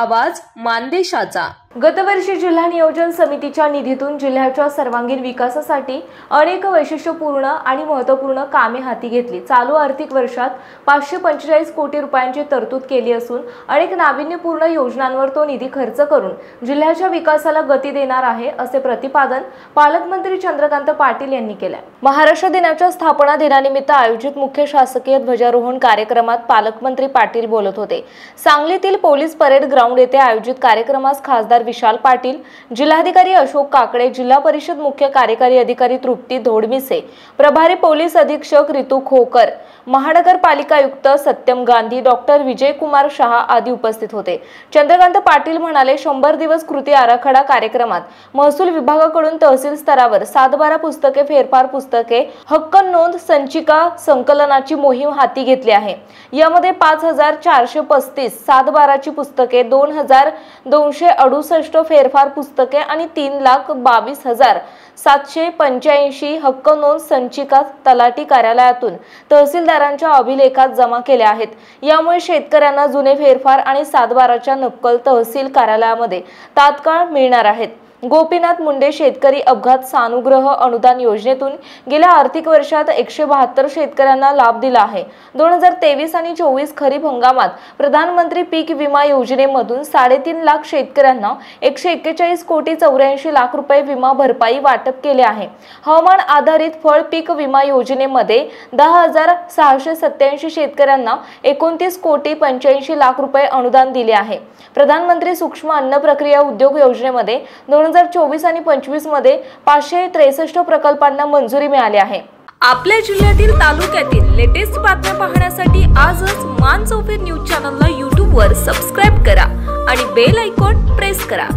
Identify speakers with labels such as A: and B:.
A: आवाज मानदेशाचा।
B: गतवर्षी जिल्हा नियोजन समितीच्या निधीतून जिल्ह्याच्या सर्वांगीण विकासासाठी अनेक वैशिष्ट्यपूर्ण आणि महत्त्वपूर्ण कामे हाती घेतली। चालू आर्थिक वर्षात 545 कोटी रुपयांची तरतूद केली असून अनेक नाविन्यपूर्ण योजनांवर तो निधी खर्च करून जिल्ह्याच्या विकासाला गती देणार आहे, असे प्रतिपादन पालकमंत्री चंद्रकांत पाटील यांनी केले। महाराष्ट्र दिनाच्या स्थापना दिनानिमित्त आयोजित मुख्य शासकीय ध्वजारोहण कार्यक्रमात पालकमंत्री पाटील बोलत होते। सांगलीतील पोलीस परेड ग्राउंड येथे आयोजित कार्यक्रमास खासदार विशाल पाटील, जिल्हाधिकारी अशोक काकडे, जिल्हा परिषद मुख्य कार्यकारी अधिकारी तृप्ती धोडमिसे, प्रभारी पोलीस अधीक्षक रितू खोकर, महानगरपालिका आयुक्त सत्यम गांधी, डॉक्टर विजय कुमार शहा आदी उपस्थित होते। चंद्रकांत पाटील म्हणाले, 100 दिवस कृती आराखडा कार्यक्रमात महसूल विभागाकडून तहसील स्तरावर 7-12 पुस्तके, फेरफार पुस्तके, हक्क नोंद संचिका संकलनाची मोहीम हाती घेतली आहे। यामध्ये 5435 7-12 ची पुस्तके, 2268 फेरफार पुस्तके आणि 3,22,785 हक्क नोंद संचिका तलाठी कार्यालयातून तहसीलदारांच्या अभिलेखात जमा केल्या आहेत। यामुळे शेतकऱ्यांना जुने फेरफार आणि 7-12च्या नक्कल तहसील कार्यालयामध्ये तात्काळ मिळणार आहेत। गोपीनाथ मुंडे शेतकरी अपघात सानुग्रह अनुदान योजनेतून गेल्या आर्थिक वर्षात 172 शेतकऱ्यांना लाभ दिला आहे। 2023 आणि 24 खरीप हंगामात प्रधानमंत्री पीक विमा योजनेमधून 3.5 लाख शेतकऱ्यांना 141 कोटी 84 लाख रुपये विमा भरपाई वाटप केले आहे। हवामान आधारित फळ पीक विमा योजनेमध्ये 10,687 शेतकऱ्यांना 29 कोटी 85 लाख रुपये अनुदान दिले आहे। प्रधानमंत्री सूक्ष्म अन्न प्रक्रिया उद्योग योजनेमध्ये 2024 आणि 25 मध्ये 563 प्रकल्पांना मंजुरी मिळाली आहे।
A: आपल्या जिल्ह्यातील तालुक्यातील लेटेस्ट बातम्या पाहण्यासाठी आजच मान चौफेर न्यूज चॅनलला YouTube वर सबस्क्राइब करा आणि बेल आयकॉन प्रेस करा।